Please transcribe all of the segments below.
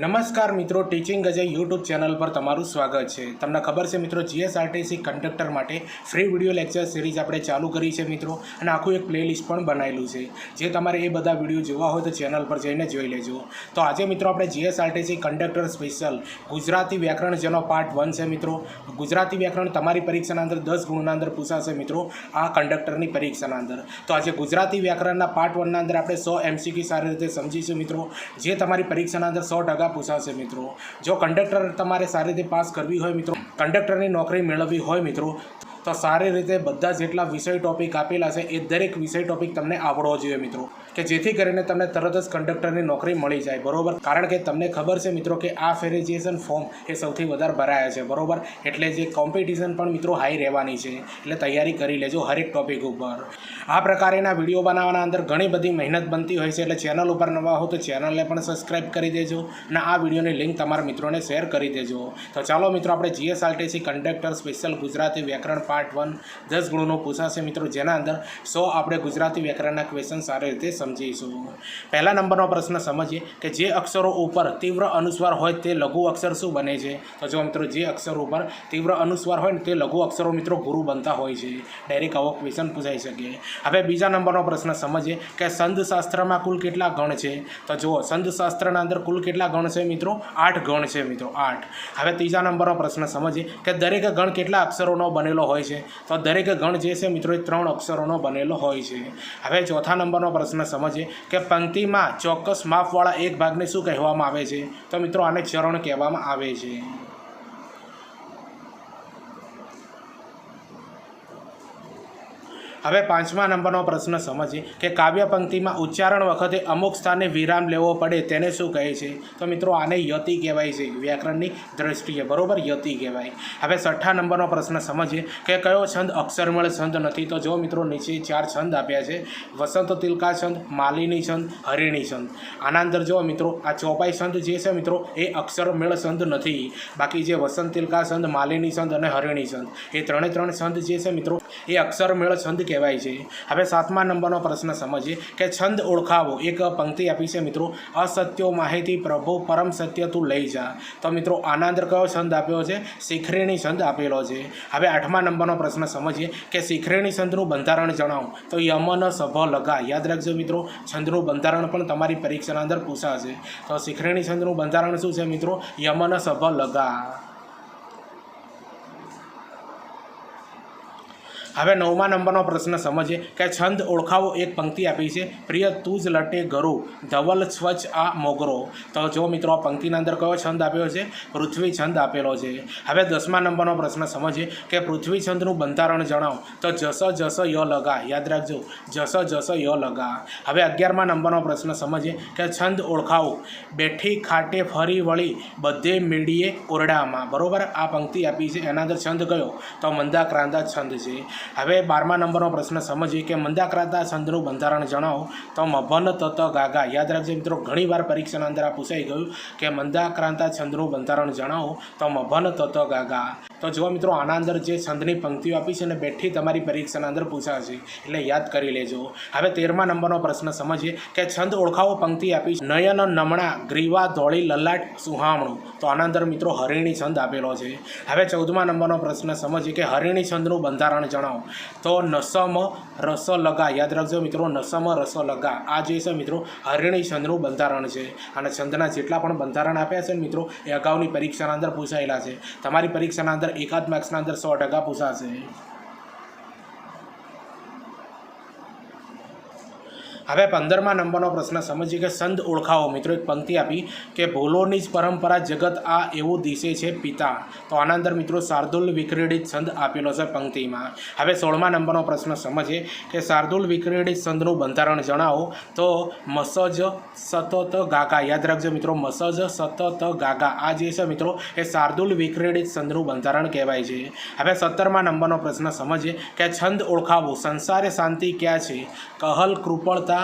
નમસ્કાર મિત્રો, teaching Ajay YouTube channel પર તમારું સ્વાગત છે। તમને ખબર છે મિત્રો, જીએસઆરટીસી કંડક્ટર માટે ફ્રી વિડીયો લેક્ચર સિરીઝ આપણે ચાલુ કરી છે મિત્રો, અને આખું એક પ્લેલિસ્ટ પણ બનાવેલું છે। જે તમારે એ બધા વિડીયો જોવા હોય તો ચેનલ પર જઈને જોઈ લેજો। તો આજે મિત્રો આપણે જીએસઆરટીસી કંડક્ટર સ્પેશિયલ ગુજરાતી વ્યાકરણ જેનો પાર્ટ 1 છે મિત્રો। ગુજરાતી વ્યાકરણ તમારી પરીક્ષાના અંદર 10 ગુણના અંદર પૂછાશે મિત્રો, આ કંડક્ટરની પરીક્ષાના અંદર। તો આજે ગુજરાતી વ્યાકરણના પાર્ટ 1ના અંદર આપણે 100 MCQ સારી રીતે સમજીશું મિત્રો, જે તમારી પરીક્ષાના અંદર 100% પૂછાશે મિત્રો। જો કંડક્ટર તમારે સારી રીતે પાસ કરવી હોય મિત્રો, કંડક્ટરની નોકરી મેળવવી હોય મિત્રો, તો સારી રીતે બધા જેટલા વિષય ટોપિક આપેલા છે એ દરેક વિષય ટોપિક તમને આવડવો જોઈએ મિત્રો, કે જેથી કરીને તમને તરત જ કંડક્ટરની નોકરી મળી જાય બરોબર। કારણ કે તમને ખબર છે મિત્રો કે આ ફેરે જે છે ફોર્મ એ સૌથી વધારે ભરાયા છે બરોબર, એટલે જે કોમ્પિટિશન પણ મિત્રો હાઈ રહેવાની છે, એટલે તૈયારી કરી લેજો હરેક ટોપિક ઉપર। આ પ્રકારના વિડીયો બનાવવાના અંદર ઘણી બધી મહેનત બનતી હોય છે, એટલે ચેનલ ઉપર નવા હો તો ચેનલને પણ સબસ્ક્રાઈબ કરી દેજો, અને આ વિડીયોની લિંક તમારા મિત્રોને શેર કરી દેજો। તો ચાલો મિત્રો, આપણે જીએસઆરટીસી કંડક્ટર સ્પેશિયલ ગુજરાતી વ્યાકરણ પાર્ટ 1 10 ગુણનું પૂછાશે મિત્રો, જેના અંદર 100 આપણે ગુજરાતી વ્યાકરણના ક્વેશ્ચન સારી રીતે સમજીશું। પહેલા નંબરનો પ્રશ્ન સમજીએ કે જે અક્ષરો ઉપર તીવ્ર અનુસ્વાર હોય તે લઘુ અક્ષર શું બને છે? તો જો મિત્રો, જે અક્ષર ઉપર તીવ્ર અનુસ્વાર હોય ને તે લઘુ અક્ષરો મિત્રો ગુરુ બનતા હોય છે। ડાયરેક્ટ આવો ક્વેશ્ચન પૂછાઈ શકે। હવે બીજા નંબરનો પ્રશ્ન સમજીએ કે સંઘશાસ્ત્રમાં કુલ કેટલા ગણ છે? તો જુઓ, સંઘશાસ્ત્રના અંદર કુલ કેટલા ગણ છે મિત્રો? 8 ગણ છે મિત્રો, 8। હવે ત્રીજા નંબરનો પ્રશ્ન સમજીએ કે દરેક ગણ કેટલા અક્ષરોનો બનેલો હોય છે? તો દરેક ગણ જે છે મિત્રો એ 3 અક્ષરોનો બનેલો હોય છે। હવે ચોથા નંબરનો પ્રશ્ન સમજીએ કે પંક્તિમાં ચોક્કસ માપવાળા એક ભાગને શું કહેવામાં આવે છે? તો મિત્રો આને ચરણ કહેવામાં આવે છે। હવે પાંચમા નંબરનો પ્રશ્ન સમજીએ કે કાવ્ય પંક્તિમાં ઉચ્ચારણ વખતે અમુક સ્થાને વિરામ લેવો પડે તેને શું કહે છે? તો મિત્રો આને યતિ કહેવાય છે, વ્યાકરણની દ્રષ્ટિએ બરોબર, યતિ કહેવાય। હવે છઠ્ઠા નંબરનો પ્રશ્ન સમજીએ કે કયો છંદ અક્ષરમેળ છંદ નથી? તો જો મિત્રો, નીચે 4 છંદ આપ્યા છે, વસંત તિલકા છંદ, માલિની છંદ, હરિણી છંદ। આના અંદર જો મિત્રો, આ ચોપાઈ છંદ જે છે મિત્રો એ અક્ષરમેળ છંદ નથી, બાકી જે વસંત તિલકા છંદ, માલિની છંદ અને હરિણી છંદ એ 3 છંદ જે છે મિત્રો એ અક્ષરમેળ છંદ કહેવાય છે। હવે 7મા નંબરનો પ્રશ્ન સમજીએ કે છંદ ઓળખાવો। એક પંક્તિ આપી છે મિત્રો, અસત્યો માહિતી પ્રભુ પરમ સત્ય તું લઈ જા। તો મિત્રો આના અંદર કયો છંદ આપ્યો છે? શિખરેણી છંદ આપેલો છે। હવે 8મા નંબરનો પ્રશ્ન સમજીએ કે શિખરેણી છંદનું બંધારણ જણાવો। તો યમન સભ લગા। યાદ રાખજો મિત્રો, છંદનું બંધારણ પણ તમારી પરીક્ષાના અંદર પૂછાશે। તો શિખરેણી છંદનું બંધારણ શું છે મિત્રો? યમન સભ લગા। હવે 9મા નંબરનો પ્રશ્ન સમજીએ કે છંદ ઓળખાવો। એક પંક્તિ આપી છે, પ્રિય તું જ લટે ગરુ ધવલ સ્વચ્છ આ મોગરો। તો જો મિત્રો, આ પંક્તિના અંદર કયો છંદ આપ્યો છે? પૃથ્વી છંદ આપેલો છે। હવે 10મા નંબરનો પ્રશ્ન સમજીએ કે પૃથ્વી છંદનું બંધારણ જણાવો। તો જસ જસ ય લગા। યાદ રાખજો, જસ જસ ય લગા। હવે 11મા નંબરનો પ્રશ્ન સમજીએ કે છંદ ઓળખાવો। બેઠી ખાટે ફરી વળી બધે મેળીએ ઓરડામાં। બરોબર, આ પંક્તિ આપી છે, એના અંદર છંદ કયો? તો મંદાક્રાંતા છંદ છે। હવે 12મા નંબરનો પ્રશ્ન સમજીએ કે મંદાક્રાંતા છંદનું બંધારણ જણાવો। તો મભન તત ગાગા। યાદ રાખજો મિત્રો, ઘણીવાર પરીક્ષાના અંદર આ પૂછાઈ ગયું કે મંદાક્રાંતા છંદનું બંધારણ જણાવો, તો મભન તત ગાગા। તો જો મિત્રો, આના અંદર જે છંદની પંક્તિઓ આપી છે ને બેઠી તમારી પરીક્ષાના અંદર પૂછાશે, એટલે યાદ કરી લેજો। હવે 13મા નંબરનો પ્રશ્ન સમજીએ કે છંદ ઓળખાવો। પંક્તિ આપી છે, નયન નમણા ગ્રીવા ધોળી લલાટ સુહામણું। તો આના અંદર મિત્રો હરિણી છંદ આપેલો છે। હવે 14મા નંબરનો પ્રશ્ન સમજીએ કે હરિણી છંદનું બંધારણ જણાવો। તો નસમ રસ લગા। યાદ રાખજો મિત્રો, નસમ રસ લગા આ જે છે મિત્રો હરિણી છંદનું બંધારણ છે। અને છંદના જેટલા પણ બંધારણ આપ્યા છે મિત્રો એ અગાઉની પરીક્ષાના અંદર પૂછાયેલા છે। તમારી પરીક્ષાના અંદર એકાદ માર્ક્સના અંદર 100% પૂછાશે। હવે 15મા નંબરનો પ્રશ્ન સમજીએ કે છંદ ઓળખાવો। મિત્રો એક પંક્તિ આપી કે ભૂલોની જ પરંપરા જગત આ એવું દિશે છે પિતા। તો આના અંદર મિત્રો શાર્દુલ વિક્રીડિત છંદ આપેલો છે પંક્તિમાં। હવે 16મા નંબરનો પ્રશ્ન સમજીએ કે શાર્દુલ વિક્રીડિત છંદનું બંધારણ જણાવો। તો મસજ સતત ગાગા। યાદ રાખજો મિત્રો, મસજ સતત ગાગા આ જે છે મિત્રો એ શાર્દુલ વિક્રીડિત છંદનું બંધારણ કહેવાય છે। હવે 17મા નંબરનો પ્રશ્ન સમજીએ કે છંદ ઓળખાવો। સંસારે શાંતિ ક્યાં છે? કહલ કૃપળતા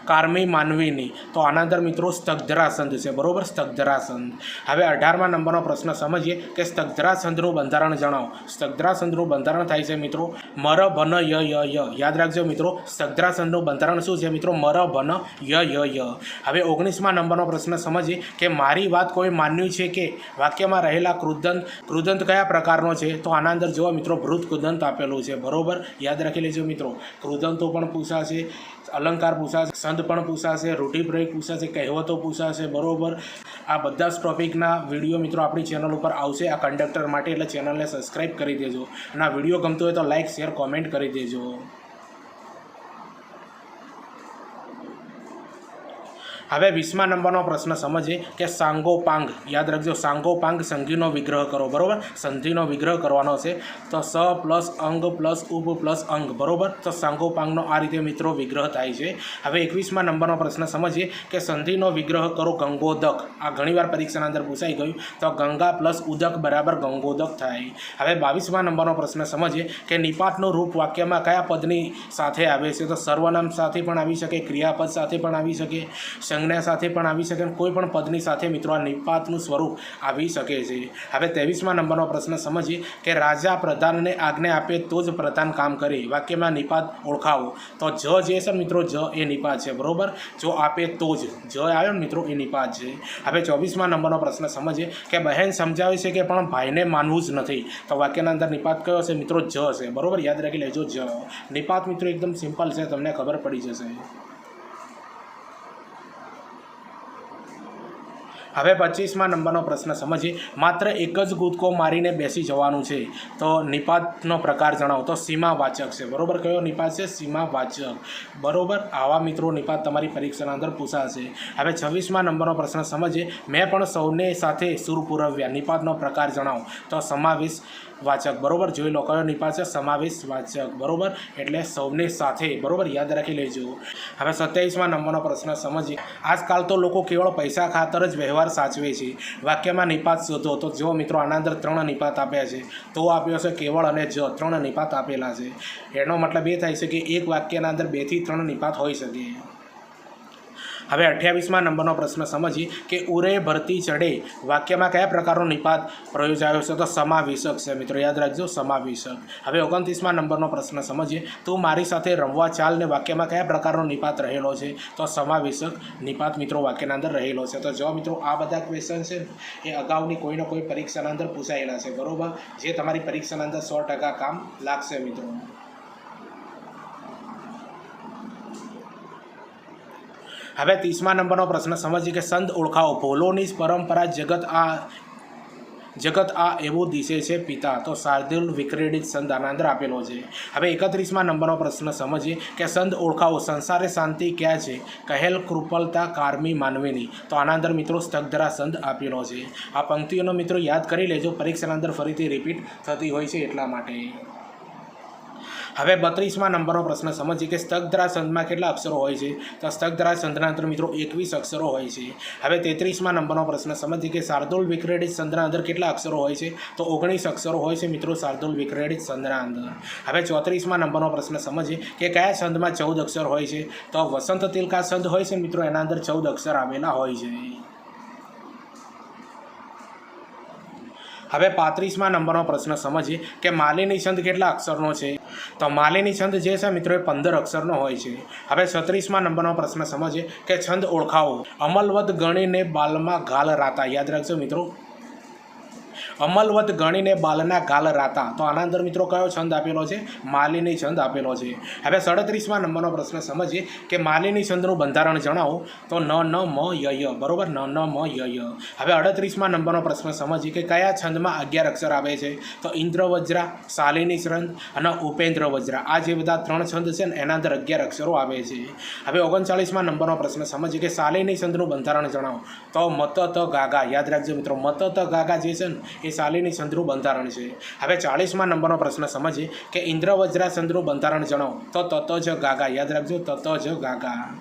કાર્મી માનવીની, તો આના અંદર મિત્રો સ્તગ્ધરાસંધ છે, બરોબર, સ્તગ્ધરાસંધ. હવે 18મા નંબરનો પ્રશ્ન સમજીએ કે સ્તગ્ધરાસંધનું બંધારણ જણાવો. સ્તગ્ધરાસંધનું બંધારણ થાય છે મિત્રો મર ભન ય ય ય. યાદ રાખજો મિત્રો, સ્તગ્ધરાસંધનું બંધારણ શું છે મિત્રો? મર ભન ય ય ય. હવે 19મા નંબરનો પ્રશ્ન સમજીએ કે મારી વાત કોઈ માન્યું છે કે વાક્યમાં રહેલા કૃદંત કયા પ્રકારનો છે? તો આના અંદર જોવા મિત્રો ભૃત કૃદંત આપેલું છે, બરોબર, યાદ રાખી લેજો મિત્રો. કૃદંતો પણ પૂછાશે, અલંકાર પૂછાશે, સંદ પણ પૂછાશે, રૂઢિપ્રયોગ પૂછાશે, કહેવતો પૂછાશે, બરોબર. આ બધા જ ટોપિકના વિડીયો મિત્રો આપણી ચેનલ ઉપર આવશે આ કંડક્ટર માટે, એટલે ચેનલને સબસ્ક્રાઈબ કરી દેજો. અને આ વિડીયો ગમતો હોય તો લાઇક, શેર, કોમેન્ટ કરી દેજો. હવે 20મા નંબરનો પ્રશ્ન સમજીએ કે સાંગોપાંગ. યાદ રાખજો, સાંગોપાંગ સંધિનો વિગ્રહ કરો, બરોબર, સંધિનો વિગ્રહ કરવાનો છે. તો સ પ્લસ અંગ પ્લસ ઉપ પ્લસ અંગ, બરોબર. તો સાંગોપાંગનો આ રીતે મિત્રો વિગ્રહ થાય છે. હવે 21મા નંબરનો પ્રશ્ન સમજીએ કે સંધિનો વિગ્રહ કરો ગંગોદક. આ ઘણીવાર પરીક્ષાના અંદર પૂછાઈ ગયું. તો ગંગા પ્લસ ઉદક બરાબર ગંગોદક થાય. હવે 22મા નંબરનો પ્રશ્ન સમજીએ કે નિપાતનું રૂપ વાક્યમાં કયા પદની સાથે આવે છે? તો સર્વનામ સાથે પણ આવી શકે, ક્રિયાપદ સાથે પણ આવી શકે, સંજ્ઞા સાથે પણ આવી શકે, કોઈ પણ પદની સાથે મિત્રો આ નિપાતનું સ્વરૂપ આવી શકે છે. હવે 23મા નંબરનો પ્રશ્ન સમજીએ કે રાજા પ્રધાનને આજ્ઞા આપે તો જ પ્રધાન કામ કરે. વાક્યમાં નિપાત ઓળખાવો. તો જ જે છે મિત્રો, જ એ નિપાત છે, બરોબર. જો આપે તો જ આવ્યો ને મિત્રો, એ નિપાત છે. હવે 24મા નંબરનો પ્રશ્ન સમજીએ કે બહેન સમજાવે છે કે પણ ભાઈને માનવું જ નથી. તો વાક્યના અંદર નિપાત કયો છે મિત્રો? જ છે, બરોબર, યાદ રાખી લેજો જ. નિપાત મિત્રો એકદમ સિમ્પલ છે, તમને ખબર પડી જશે. હવે 25મા નંબરનો પ્રશ્ન સમજીએ માત્ર એક જ કૂદકો મારીને બેસી જવાનું છે. તો નિપાતનો પ્રકાર જણાવો. તો સીમાવાચક છે, બરોબર. કયો નિપાત છે? સીમાવાચક, બરોબર. આવા મિત્રો નિપાત તમારી પરીક્ષાના અંદર પૂછાશે. હવે 26મા નંબરનો પ્રશ્ન સમજીએ મેં પણ સૌને સાથે સૂર પુરવ્યા. નિપાતનો પ્રકાર જણાવો. તો સમાવેશ વાચક, બરોબર. જોઈ લો કયો નિપાત છે? સમાવેશ વાચક, બરોબર, એટલે સૌને સાથે, બરોબર, યાદ રાખી લેજો. હવે 27મા નંબરનો પ્રશ્ન સમજીએ આજકાલ તો લોકો કેવળ પૈસા ખાતર જ વ્યવહાર સાચવે છે. વાક્યમાં નિપાત શોધો. તો જો મિત્રો આના અંદર 3 નિપાત આપ્યા છે. તો આપ્યો છે કેવળ અને જ, 3 નિપાત આપેલા છે. એનો મતલબ એ થાય છે કે એક વાક્યના અંદર 2 થી 3 નિપાત હોઈ શકે. હવે 28મા નંબરનો પ્રશ્ન સમજીએ કે ઉરે ભરતી ચડે. વાક્યમાં કયા પ્રકારનો નિપાત પ્રયોજાયો છે? તો સમાવેશક છે મિત્રો, યાદ રાખજો, સમાવેશક. હવે 29મા નંબરનો પ્રશ્ન સમજીએ તું મારી સાથે રમવા ચાલ. ને વાક્યમાં કયા પ્રકારનો નિપાત રહેલો છે? તો સમાવેશક નિપાત મિત્રો વાક્યના અંદર રહેલો છે. તો જો મિત્રો આ બધા ક્વેશ્ચન છે એ અગાઉની કોઈને કોઈ પરીક્ષાના અંદર પૂછાયેલા છે, બરોબર, જે તમારી પરીક્ષાના અંદર 100% કામ લાગશે મિત્રો. હવે 30મા નંબરનો પ્રશ્ન સમજીએ કે સંદ ઓળખાવો. ભોલોની પરંપરા જગત આ એવું દિશે છે પિતા. તો શાર્દુલ વિક્રેડિત સંદ આના અંદર આપેલો છે. હવે 31મા નંબરનો પ્રશ્ન સમજીએ કે સંદ ઓળખાવો. સંસારે શાંતિ ક્યાં છે? કહેલ કૃપલતા કાર્મી માનવીની. તો આના અંદર મિત્રો સ્તગ્ધરા સંદ આપેલો છે. આ પંક્તિઓનો મિત્રો યાદ કરી લેજો, પરીક્ષાના અંદર ફરીથી રિપીટ થતી હોય છે એટલા માટે. હવે 32મા નંબરનો પ્રશ્ન સમજીએ કે સ્તગ્ધરા સંધમાં કેટલા અક્ષરો હોય છે? તો સ્તગ્ધરા સંધના અંદર મિત્રો 21 અક્ષરો હોય છે. હવે 33મા નંબરનો પ્રશ્ન સમજીએ કે શાર્દુલ વિક્રેડિત સંધના અંદર કેટલા અક્ષરો હોય છે? તો 19 અક્ષરો હોય છે મિત્રો શાર્દુલ વિક્રેડિત સંધના અંદર. હવે 34મા નંબરનો પ્રશ્ન સમજીએ કે કયા સંધમાં 14 અક્ષર હોય છે? તો વસંત તિલકા સંધ હોય છે મિત્રો, એના અંદર 14 અક્ષર આવેલા હોય છે. હવે 35મા નંબરનો પ્રશ્ન સમજીએ કે માલિની છંદ કેટલા અક્ષરનો છે? તો માલિની છંદ જે છે મિત્રો એ 15 અક્ષરનો હોય છે. હવે 36મા નંબરનો પ્રશ્ન સમજીએ કે છંદ ઓળખાવો. અમલવત ગણીને બાલમાં ગાલ રાતા. યાદ રાખજો મિત્રો, અમલવત ગણીને બાલના ગાલ રાતા. તો આના અંદર મિત્રો કયો છંદ આપેલો છે? માલિની છંદ આપેલો છે. હવે 37મા નંબરનો પ્રશ્ન સમજીએ કે માલિની છંદનું બંધારણ જણાવો. તો ન ન મ ય ય, બરોબર, ન ન મ ય ય. હવે 38મા નંબરનો પ્રશ્ન સમજીએ કે કયા છંદમાં 11 અક્ષર આવે છે? તો ઇન્દ્રવજ્રા, શાલિની છંદ અને ઉપેન્દ્ર વજ્રા. આ જે બધા 3 છંદ છે ને એના અંદર 11 અક્ષરો આવે છે. હવે 39મા નંબરનો પ્રશ્ન સમજીએ કે શાલિની છંદનું બંધારણ જણાવો. તો મત ત ગાગા. યાદ રાખજો મિત્રો, મત ત ગાગા જે છે ને એ શાલિની છંદનું બંધારણ છે. હવે 40મા નંબરનો પ્રશ્ન સમજીએ કે ઇન્દ્રવજ્રા છંદનું બંધારણ જણાવો. તો તત જ ગાગા. યાદ રાખજો, તત જ ગાગા.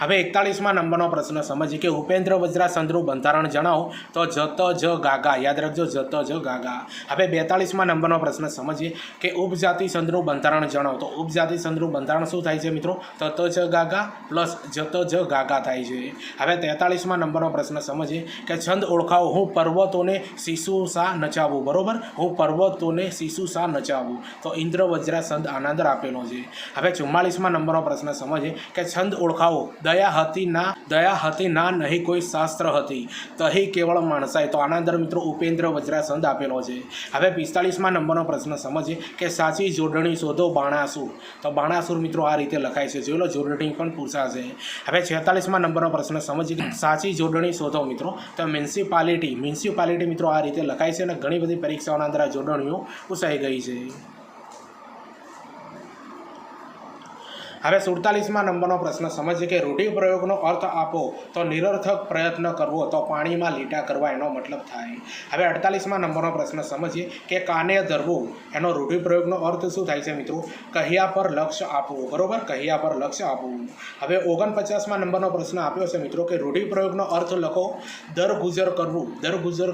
હવે 41માં નંબરનો પ્રશ્ન સમજીએ કે ઉપેન્દ્ર વજ્રા સંધનું બંધારણ જણાવો. તો જત જ ગાગા, યાદ રાખજો, જત જ ગાગા. હવે 42માં નંબરનો પ્રશ્ન સમજીએ કે ઉપજાતિ સંધનું બંધારણ જણાવો. તો ઉપજાતિ સંધનું બંધારણ શું થાય છે મિત્રો? તત જ ગાગા પ્લસ જત જ ગાગા થાય છે. હવે 43માં નંબરનો પ્રશ્ન સમજીએ કે છંદ ઓળખાવો. હું પર્વતોને શિશુ સા નચાવું. બરોબર, હું પર્વતોને શિશુ સા નચાવું. તો ઇન્દ્ર વજ્રા સંધ આના અંદર આપેલો છે. હવે 44માં નંબરનો પ્રશ્ન સમજીએ કે છંદ ઓળખાવો. દયા હતી ના નહીં કોઈ શાસ્ત્ર હતી, તહી કેવળ માણસાઈ. તો આના અંદર મિત્રો ઉપેન્દ્ર વજ્રા સંધ આપેલો છે. હવે 45માં નંબરનો પ્રશ્ન સમજીએ કે સાચી જોડણી શોધો બાણાસુર. તો બાણાસુર મિત્રો આ રીતે લખાય છે, જોઈ લો, જોડણી પણ પૂછાશે. હવે 46માં નંબરનો પ્રશ્ન સમજીએ કે સાચી જોડણી શોધો મિત્રો. તો મ્યુનિસિપાલિટી મિત્રો આ રીતે લખાય છે અને ઘણી બધી પરીક્ષાઓના અંદર આ જોડણીઓ પૂછાઈ ગઈ છે. હવે 47માં નંબરનો પ્રશ્ન સમજીએ કે રૂઢિપ્રયોગનો અર્થ આપો. તો નિરર્થક પ્રયત્ન કરવો. તો પાણીમાં લીટા કરવા એનો મતલબ થાય. હવે 48માં નંબરનો પ્રશ્ન સમજીએ કે કાને ધરવું. એનો રૂઢિપ્રયોગનો અર્થ શું થાય છે મિત્રો? કહ્યા પર લક્ષ્ય આપવું. બરોબર, કહ્યા પર લક્ષ્ય આપવું. હવે 49માં નંબરનો પ્રશ્ન આપ્યો છે મિત્રો કે રૂઢિપ્રયોગનો અર્થ લખો. દરગુજર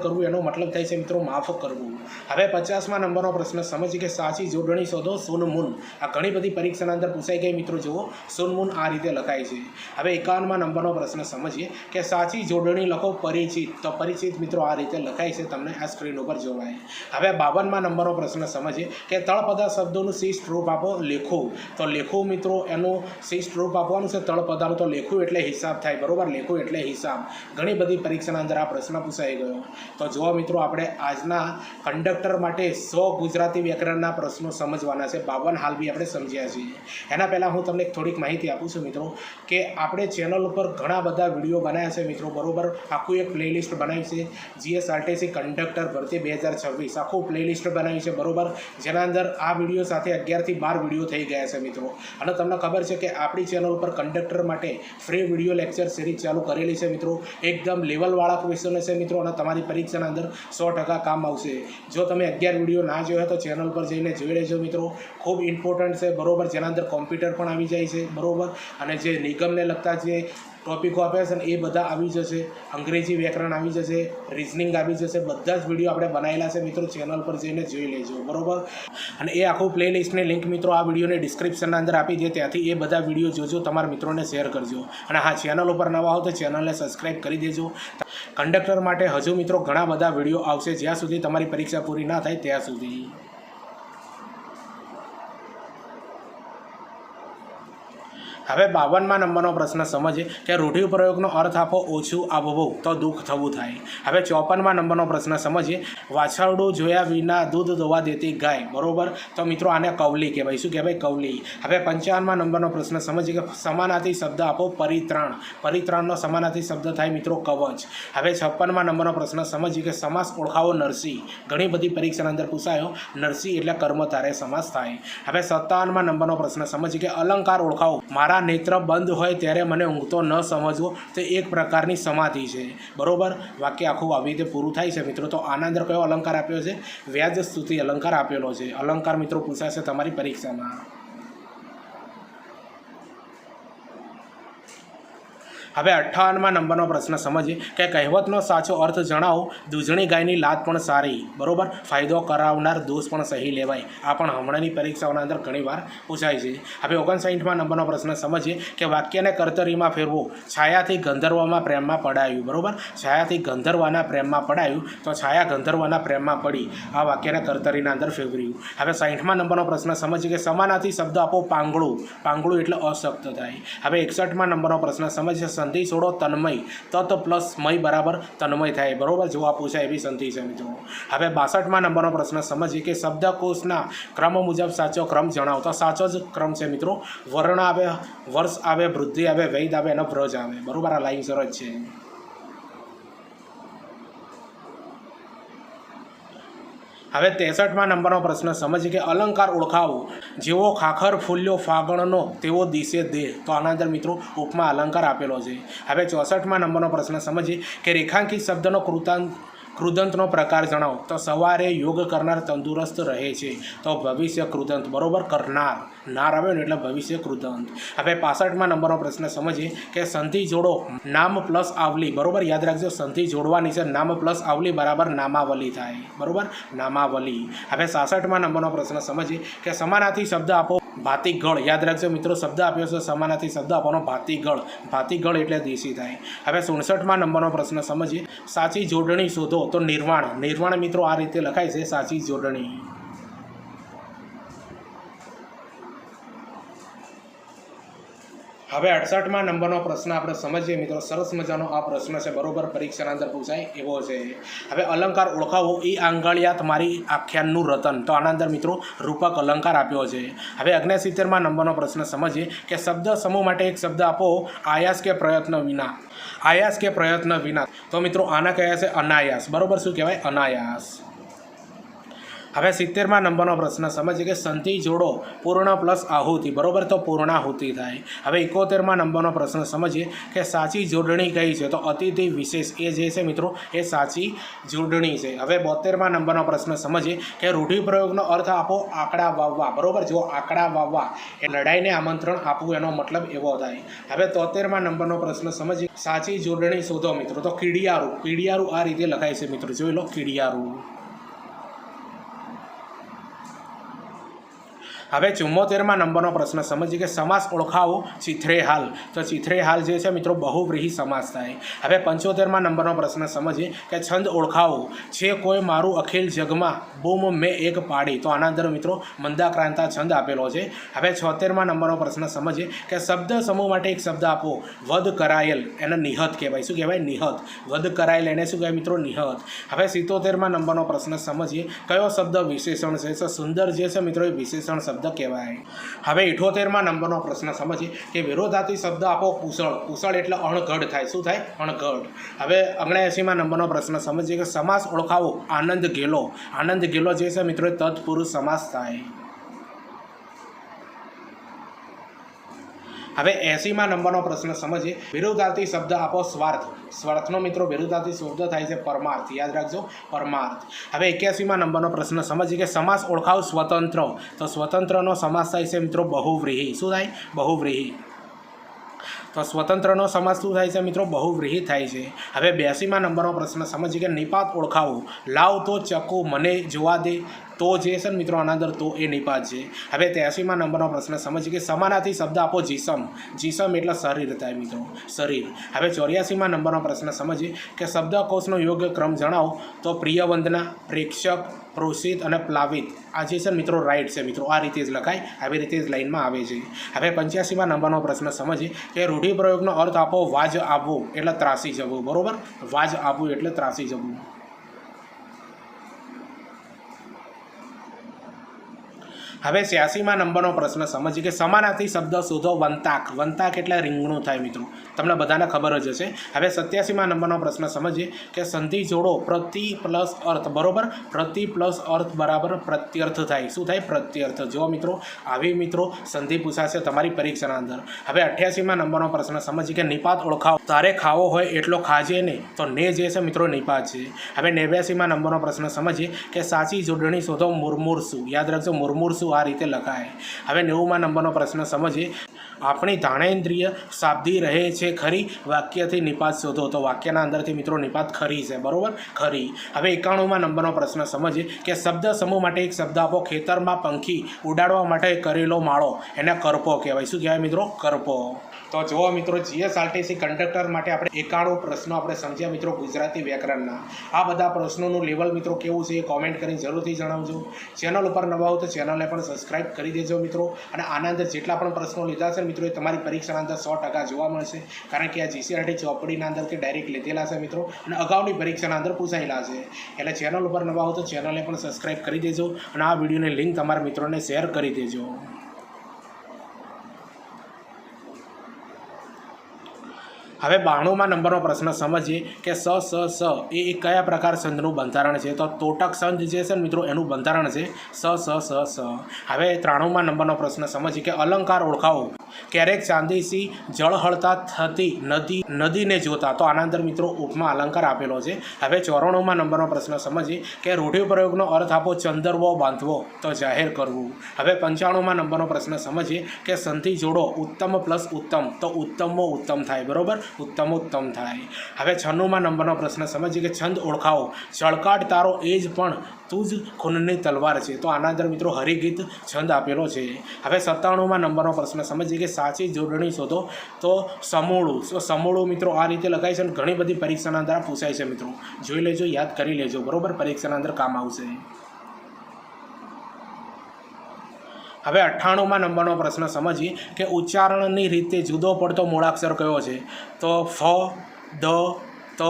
કરવું એનો મતલબ થાય છે મિત્રો માફ કરવું. હવે 50માં નંબરનો પ્રશ્ન સમજીએ કે સાચી જોડણી શોધો. સુનમુન. આ ઘણી બધી પરીક્ષાના અંદર પૂછાઈ ગઈ મિત્રો. જુઓ, સુનમુન આ રીતે લખાય છે. હવે 51માં નંબરનો પ્રશ્ન સમજીએ કે સાચી જોડણી લખો. પરિચિત. તો પરિચિત મિત્રો આ રીતે લખાય છે, તમને આ સ્ક્રીન ઉપર જોવાય. હવે 52માં નંબરનો પ્રશ્ન સમજીએ કે તળપદા શબ્દોનું શિષ્ટ રૂપ આપો. લેખું. તો લેખું મિત્રો એનું શિષ્ટ રૂપ આપવાનું છે તળપદાનું. તો લેખું એટલે હિસાબ થાય. બરોબર, લેખું એટલે હિસાબ. ઘણી બધી પરીક્ષાના અંદર આ પ્રશ્ન પૂછાઈ ગયો. તો જુઓ મિત્રો, આપણે આજના કંડક્ટર માટે 100 ગુજરાતી વ્યાકરણના પ્રશ્નો સમજવાના છે. 52 હાલ બી આપણે સમજ્યા છીએ. એના પહેલાં હું તમને થોડીક માહિતી આપું છું મિત્રો કે આપણે ચેનલ ઉપર ઘણા બધા વિડીયો બનાવ્યા છે મિત્રો. બરોબર, આખું એક પ્લેલિસ્ટ બનાવી છે. GSRTC કંડક્ટર ભરતી 2026 આખું પ્લેલિસ્ટ બનાવી છે. બરોબર, જેના અંદર આ વિડીયો સાથે 11 થી 12 વિડીયો થઈ ગયા છે મિત્રો. અને તમને ખબર છે કે આપણી ચેનલ ઉપર કંડક્ટર માટે ફ્રી વિડીયો લેક્ચર સિરીઝ ચાલુ કરેલી છે મિત્રો. એકદમ લેવલવાળા ક્વેશ્ચન છે મિત્રો અને તમારી પરીક્ષાના અંદર 100% કામ આવશે. જો તમે 11 વિડીયો ના જોયો તો ચેનલ પર જઈને જોઈ લેજો મિત્રો. ખૂબ ઇમ્પોર્ટન્ટ છે. બરોબર, જેના અંદર કોમ્પ્યુટર પણ આવી જાય છે. બરોબર, અને જે નિગમને લગતા જે ટોપિકો આપ્યા છે ને એ બધા આવી જશે. અંગ્રેજી વ્યાકરણ આવી જશે, રિઝનિંગ આવી જશે. બધા જ વિડીયો આપણે બનાવેલા છે મિત્રો. ચેનલ પર જઈને જોઈ લેજો. બરોબર, અને એ આખું પ્લેલિસ્ટની લિંક મિત્રો આ વિડીયોને ડિસ્ક્રિપ્શનના અંદર આપી દે. ત્યાંથી એ બધા વિડીયો જોજો, તમારા મિત્રોને શેર કરજો. અને હા, ચેનલ ઉપર નવા હો તો ચેનલને સબસ્ક્રાઈબ કરી દેજો. કંડક્ટર માટે હજુ મિત્રો ઘણા બધા વિડીયો આવશે, જ્યાં સુધી તમારી પરીક્ષા પૂરી ના થાય ત્યાં સુધી. હવે 52માં નંબરનો પ્રશ્ન સમજીએ કે રૂઢિપ્રયોગનો અર્થ આપો. ઓછું આવવું. તો દુઃખ થવું થાય. હવે 54માં નંબરનો પ્રશ્ન સમજીએ વાછરડું જોયા વિના દૂધ દોવા દેતી ગાય. બરોબર, તો મિત્રો આને કવલી કહેવાય. શું કહેવાય? કવલી. હવે 55માં નંબરનો પ્રશ્ન સમજીએ કે સમાનાર્થી શબ્દ આપો. પરિત્રાણ. પરિત્રાણનો સમાનાર્થી શબ્દ થાય મિત્રો કવચ. હવે 56માં નંબરનો પ્રશ્ન સમજીએ કે સમાસ ઓળખાવો. નરસિંહ. ઘણી બધી પરીક્ષાના અંદર પૂછાયો. નરસિંહ એટલે કર્મધારય સમાસ થાય. હવે 57માં નંબરનો પ્રશ્ન સમજીએ કે અલંકાર ઓળખાવો. મારા નેત્ર બંધ હોય ત્યારે મને ઊંઘતો ન સમજવો. તે એક પ્રકારની સમાધિ છે. બરોબર, વાક્ય આખું આવી રીતે પૂરું થાય છે મિત્રો. તો આના અંદર કયો અલંકાર આપ્યો છે? વ્યાજ સ્તુતિ અલંકાર આપેલો છે. અલંકાર મિત્રો પૂછાશે તમારી પરીક્ષામાં. હવે 58માં નંબરનો પ્રશ્ન સમજીએ કે કહેવતનો સાચો અર્થ જણાવો. દૂધણી ગાયની લાત પણ સારી. બરોબર, ફાયદો કરાવનાર દોષ પણ સહી લેવાય. આ પણ હમણાંની પરીક્ષાઓના અંદર ઘણીવાર પૂછાય છે. હવે 59માં નંબરનો પ્રશ્ન સમજીએ કે વાક્યને કર્તરીમાં ફેરવો. છાયાથી ગંધર્વમાં પ્રેમમાં પડાયું. બરોબર, છાયાથી ગંધર્વના પ્રેમમાં પડાયું. તો છાયા ગંધર્વના પ્રેમમાં પડી. આ વાક્યને કર્તરીના અંદર ફેરવ્યું. હવે 60માં નંબરનો પ્રશ્ન સમજીએ કે સમાનાર્થી શબ્દ આપો. પાંગળું. પાંગળું એટલે અશક્ત થાય. હવે 61માં નંબરનો પ્રશ્ન સમજીએ સંધિ છોડો. તન્મય. તત પ્લસ મય બરાબર તન્મય થાય. બરોબર, જો આ પૂછાય એવી સંધિ છે મિત્રો. હવે 62માં નંબરનો પ્રશ્ન સમજીએ કે શબ્દકોશના ક્રમ મુજબ સાચો ક્રમ જણાવો. તો સાચો જ ક્રમ છે મિત્રો. વર્ણ આવે, વર્ષ આવે, વૃદ્ધિ આવે, વૈદ આવે અને વ્રજ આવે. બરોબર, આ લાઈન સરસ છે. હવે 63માં નંબરનો પ્રશ્ન સમજીએ કે અલંકાર ઓળખાવો. જેવો ખાખર ફૂલ્યો ફાગણનો તેવો દિશે દેહ. તો આના અંદર મિત્રો ઉપમા અલંકાર આપેલો છે. હવે 64માં નંબરનો પ્રશ્ન સમજીએ કે રેખાંકિત શબ્દનો કૃદંતનો પ્રકાર જણાવો. તો સવારે યોગ કરનાર તંદુરસ્ત રહે છે. તો ભવિષ્ય કૃદંત, બરોબર. કરનાર નાર આવ્યો ને એટલે ભવિષ્ય કૃદંત. હવે 65માં નંબરનો પ્રશ્ન સમજીએ કે સંધિ જોડો નામ પ્લસ આવલી, બરોબર. યાદ રાખજો, સંધિ જોડવાની છે, નામ પ્લસ આવલી બરાબર નામાવલી થાય, બરોબર, નામાવલી. હવે 66માં નંબરનો પ્રશ્ન સમજીએ કે સમાનાર્થી શબ્દ આપો. ભાતીગળ, યાદ રાખજો મિત્રો, શબ્દ આપ્યો છે સમાનાર્થી શબ્દ આપવાનો ભાતીગળ. ભાતીગળ એટલે દેશી થાય. હવે 67માં નંબરનો પ્રશ્ન સમજીએ, સાચી જોડણી શોધો. તો નિર્વાણ. નિર્વાણ મિત્રો આ રીતે લખાય છે, સાચી જોડણી. હવે 68માં નંબરનો પ્રશ્ન આપણે સમજીએ મિત્રો. સરસ મજાનો આ પ્રશ્ન છે, બરોબર, પરીક્ષાના અંદર પૂછાય એવો છે. હવે અલંકાર ઓળખાવો. ઈ આંગળિયા તમારી આખ્યાનનું રતન. તો આના અંદર મિત્રો રૂપક અલંકાર આપ્યો છે. હવે 69માં નંબરનો પ્રશ્ન સમજીએ કે શબ્દ સમૂહ માટે એક શબ્દ આપો. આયાસ કે પ્રયત્ન વિના. આયાસ કે પ્રયત્ન વિના. તો મિત્રો આના કહેવાય છે અનાયાસ, બરોબર. શું કહેવાય? અનાયાસ. હવે 70માં નંબરનો પ્રશ્ન સમજીએ કે સંધિ જોડો પૂર્ણ પ્લસ આહુતિ, બરોબર. તો પૂર્ણાહુતિ થાય. હવે 71માં નંબરનો પ્રશ્ન સમજીએ કે સાચી જોડણી કઈ છે. તો અતિથિ વિશેષ એ જે છે મિત્રો એ સાચી જોડણી છે. હવે 72માં નંબરનો પ્રશ્ન સમજીએ કે રૂઢિપ્રયોગનો અર્થ આપો. આંકડા વાવવા, બરોબર. જો આંકડા વાવવા એ લડાઈને આમંત્રણ આપવું, એનો મતલબ એવો થાય. હવે 73માં નંબરનો પ્રશ્ન સમજીએ સાચી જોડણી શોધો મિત્રો. તો કીડિયારું. કીડિયારું આ રીતે લખાય છે મિત્રો, જોઈ લો, કીડિયારું. હવે 74માં નંબરનો પ્રશ્ન સમજીએ કે સમાસ ઓળખાવો. ચિથરે હાલ. તો ચિથરે હાલ જે છે મિત્રો બહુવ્રીહી સમાસ થાય. હવે 75માં નંબરનો પ્રશ્ન સમજીએ કે છંદ ઓળખાવો. છે કોઈ મારું અખિલ જગમાં બૂમ મેં એક પાડી. તો આના અંદર મિત્રો મંદાક્રાંતા છંદ આપેલો છે. હવે 76માં નંબરનો પ્રશ્ન સમજીએ કે શબ્દ સમૂહ માટે એક શબ્દ આપો. વધ કરાયેલ, એને નિહત કહેવાય. શું કહેવાય? નિહત. વધ કરાયેલ એને શું કહેવાય મિત્રો? નિહત. હવે 77માં નંબરનો પ્રશ્ન સમજીએ કયો શબ્દ વિશેષણ છે. તો સુંદર જે છે મિત્રો એ વિશેષણ શબ્દ કહેવાય. હવે 78માં નંબરનો પ્રશ્ન સમજીએ કે વિરોધાર્થી શબ્દ આપો. કુશળ. કુશળ એટલે અણઘડ થાય. શું થાય? અણઘડ. હવે 79માં નંબરનો પ્રશ્ન સમજીએ કે સમાસ ઓળખાવો. આનંદ ગેલો. આનંદ ગેલો જે છે મિત્રો તત્પુરુષ સમાસ થાય. હવે 80માં નંબરનો પ્રશ્ન સમજીએ વિરુદ્ધાર્થી શબ્દ આપો. સ્વાર્થ. સ્વાર્થનો મિત્રો વિરુદ્ધાર્થી શબ્દ થાય છે પરમાર્થ. યાદ રાખજો, પરમાર્થ. હવે 81માં નંબરનો પ્રશ્ન સમજીએ કે સમાસ ઓળખાવ. સ્વતંત્ર. તો સ્વતંત્રનો સમાસ થાય છે મિત્રો બહુવ્રીહી. શું થાય? બહુવ્રીહી. તો સ્વતંત્રનો સમાસ શું થાય છે મિત્રો? બહુવ્રીહી થાય છે. હવે 82માં નંબરનો પ્રશ્ન સમજીએ કે નિપાત ઓળખાવો. લાવ તો ચક્કુ મને જોવા દે. તો જે છે ને મિત્રો આના અંદર તો એ નિપાત છે. હવે 83માં નંબરનો પ્રશ્ન સમજીએ કે સમાનાર્થી શબ્દ આપો. જીસમ. જીસમ એટલે શરીર થાય મિત્રો, શરીર. હવે 84માં નંબરનો પ્રશ્ન સમજીએ કે શબ્દકોશનો યોગ્ય ક્રમ જણાવો. તો પ્રિયવંદના, પ્રેક્ષક, પ્રોષિત અને પ્લાવિત. આ જે છે મિત્રો રાઈટ છે મિત્રો, આ રીતે જ લખાય, આવી રીતે જ લાઈનમાં આવે છે. હવે 85માં નંબરનો પ્રશ્ન સમજીએ કે રૂઢિપ્રયોગનો અર્થ આપો. વાજ આવવું એટલે ત્રાસી જવું, બરોબર. વાજ આવવું એટલે ત્રાસી જવું. હવે 86માં નંબરનો પ્રશ્ન સમજીએ કે સમાનાર્થી શબ્દ શોધો. વંતાક. વંતાક એટલે રીંગણું થાય મિત્રો, તમને બધાને ખબર જ હશે. હવે 87માં નંબરનો પ્રશ્ન સમજીએ કે સંધિ જોડો. પ્રતિ પ્લસ અર્થ, બરોબર. પ્રતિ પ્લસ અર્થ બરાબર પ્રત્યર્થ થાય. શું થાય? પ્રત્યર્થ. જો મિત્રો આવી મિત્રો સંધિ પૂછાશે તમારી પરીક્ષાના અંદર. હવે 88માં નંબરનો પ્રશ્ન સમજીએ કે નિપાત ઓળખાવો. તારે ખાવો હોય એટલો ખાજે ને. તો ને જે છે મિત્રો નિપાત છે. હવે 89માં નંબરનો પ્રશ્ન સમજીએ કે સાચી જોડણી શોધો. મુર્મુરસુ. યાદ રાખજો, મુર્મુરસુ આ રીતે લખાય. હવે 90માં નંબરનો પ્રશ્ન સમજીએ આપણી ધાણેન્દ્રિય શાબ્દી રહે છે ખરી. વાક્યથી નિપાત શોધો. તો વાક્યના અંદરથી મિત્રો નિપાત ખરી છે, બરોબર, ખરી. હવે 91માં નંબરનો પ્રશ્ન સમજીએ કે શબ્દ સમૂહ માટે એક શબ્દ આપો. ખેતરમાં પંખી ઉડાડવા માટે કરેલો માળો એને કરપો કહેવાય. શું કહેવાય મિત્રો? કરપો. તો જુઓ મિત્રો જીએસઆરટીસી કંડક્ટર માટે આપણે 91 પ્રશ્નો આપણે સમજ્યા મિત્રો ગુજરાતી વ્યાકરણના. આ બધા પ્રશ્નોનું લેવલ મિત્રો કેવું છે એ કોમેન્ટ કરીને જરૂરથી જણાવજો. ચેનલ ઉપર નવા હો તો ચેનલને પણ સબસ્ક્રાઈબ કરી દેજો મિત્રો. અને આના અંદર જેટલા પણ પ્રશ્નો લીધા છે મિત્રો એ તમારી પરીક્ષાના અંદર 100% જોવા મળશે. કારણ કે આ જીસીઆરટી ચોપડીના અંદરથી ડાયરેક્ટ લીધેલા છે મિત્રો અને અગાઉની પરીક્ષાના અંદર પૂછાયેલા છે. એટલે ચેનલ ઉપર નવા હો તો ચેનલને પણ સબસ્ક્રાઈબ કરી દેજો અને આ વિડીયોની લિંક તમારા મિત્રોને શેર કરી દેજો. હવે 92માં નંબરનો પ્રશ્ન સમજીએ કે સ એ કયા પ્રકાર સંધનું બંધારણ છે. તો તોટક સંધ જે છે ને મિત્રો એનું બંધારણ છે સ. હવે 93માં નંબરનો પ્રશ્ન સમજીએ કે અલંકાર ઓળખાવો. ક્યારેક ચાંદીસી જળહળતા થતી નદીને જોતા, તો આના અંદર મિત્રો ઉપમા અલંકાર આપેલો છે. હવે 94માં નંબરનો પ્રશ્ન સમજીએ કે રૂઢિપ્રયોગનો અર્થ આપો. ચંદરવો બાંધવો તો જાહેર કરવું. હવે 95માં નંબરનો પ્રશ્ન સમજીએ કે સંધિ જોડો ઉત્તમ પ્લસ ઉત્તમ તો ઉત્તમો ઉત્તમ થાય. બરાબર, ઉત્તમો ઉત્તમ થાય. હવે 96માં નંબરનો પ્રશ્ન સમજીએ કે છંદ ઓળખાવો. ચળકાટ તારો એ જ પણ તું જ ખૂનની તલવાર છે, તો આના અંદર મિત્રો હરિગીત છંદ આપેલો છે. હવે 97માં નંબરનો પ્રશ્ન સમજીએ કે સાચી જોડણી શોધો તો સમૂળું. તો સમૂળું મિત્રો આ રીતે લખાય છે અને ઘણી બધી પરીક્ષાના અંદર પૂછાય છે મિત્રો. જોઈ લેજો, યાદ કરી લેજો. બરાબર, પરીક્ષાના અંદર કામ આવશે. હવે 98માં નંબરનો પ્રશ્ન સમજીએ કે ઉચ્ચારણની રીતે જુદો પડતો મૂળાક્ષર કયો છે? તો ફ, દ, ત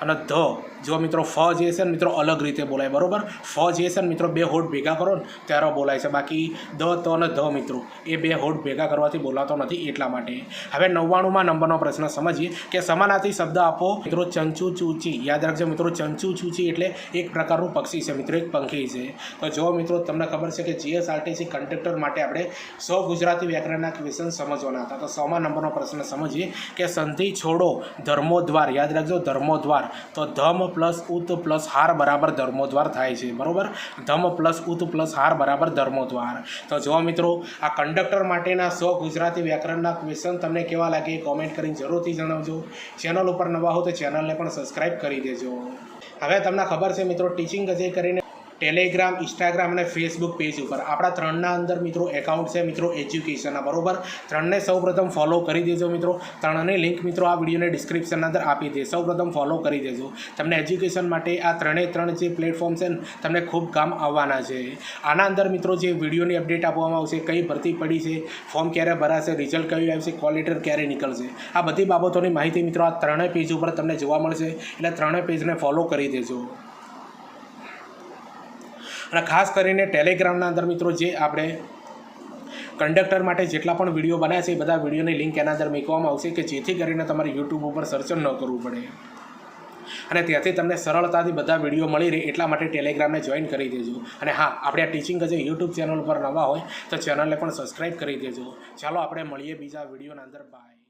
અને ધ. જો મિત્રો ફ જે છે ને મિત્રો અલગ રીતે બોલાય. બરાબર, ફ જે છે ને મિત્રો બે હોઠ ભેગા કરો ને ત્યારે બોલાય છે. બાકી દ, ત અને ધ મિત્રો એ બે હોઠ ભેગા કરવાથી બોલાતો નથી, એટલા માટે. હવે 99માં નંબરનો પ્રશ્ન સમજીએ કે સમાનાર્થી શબ્દ આપો. મિત્રો ચંચુ ચૂચી. યાદ રાખજો મિત્રો, ચંચુ ચૂચી એટલે એક પ્રકારનું પક્ષી છે મિત્રો, એક પંખી છે. તો જો મિત્રો તમને ખબર છે કે જીએસઆરટીસી કંડક્ટર માટે આપણે 100 ગુજરાતી વ્યાકરણના ક્વેશ્ચન સમજવાના હતા. તો 100મા નંબરનો પ્રશ્ન સમજીએ કે સંધિ છોડો ધર્મોદ્વાર. યાદ રાખજો ધર્મોદ્વાર. તો ધમ પ્લસ ઉત પ્લસ હાર બરાબર ધર્મોદ્વાર થાય છે. બરાબર, ધમ પ્લસ ઉત પ્લસ હાર બરાબર ધર્મોદ્વાર. તો જો મિત્રો આ કંડક્ટર માટેના 100 ગુજરાતી વ્યાકરણના ક્વેશ્ચન તમને કેવા લાગે એ કોમેન્ટ કરીને જરૂરથી જણાવજો. ચેનલ ઉપર નવા હો તો ચેનલને પણ સબસ્ક્રાઈબ કરી દેજો. હવે તમને ખબર છે મિત્રો, ટીચિંગ અજય કરીને ટેલિગ્રામ, ઇન્સ્ટાગ્રામ અને ફેસબુક પેજ ઉપર આપણા 3ના અંદર મિત્રો એકાઉન્ટ છે મિત્રો એજ્યુકેશનના. બરાબર, 3ને સૌપ્રથમ ફોલો કરી દેજો મિત્રો. 3ની લિંક મિત્રો આ વિડીયોને ડિસ્ક્રિપ્શનના અંદર આપી દે. સૌપ્રથમ ફોલો કરી દેજો. તમને એજ્યુકેશન માટે આ 3 જે પ્લેટફોર્મ છે ને તમને ખૂબ કામ આવવાના છે. આના અંદર મિત્રો જે વિડીયોની અપડેટ આપવામાં આવશે, કઈ ભરતી પડી છે, ફોર્મ ક્યારે ભરાશે, રિઝલ્ટ કયું આવશે, કોલ લેટર ક્યારે નીકળશે, આ બધી બાબતોની માહિતી મિત્રો આ 3 પેજ ઉપર તમને જોવા મળશે. એટલે 3 પેજને ફોલો કરી દેજો. અને ખાસ કરીને ટેલિગ્રામના અંદર મિત્રો જે આપણે કંડક્ટર માટે જેટલા પણ વિડીયો બનાવ્યા છે એ બધા વિડીયોની લિંક એના અંદર મૂકવામાં આવશે કે જેથી કરીને તમારે યુટ્યુબ ઉપર સર્ચ ન કરવું પડે અને ત્યાંથી તમને સરળતાથી બધા વિડીયો મળી રહે. એટલા માટે ટેલિગ્રામને જોઈન કરી દેજો. અને હા, આપણે આ ટીચિંગ જે યુટ્યુબ ચેનલ ઉપર નવા હોય તો ચેનલને પણ સબસ્ક્રાઈબ કરી દેજો. ચાલો આપણે મળીએ બીજા વિડીયોના અંદર. બાય.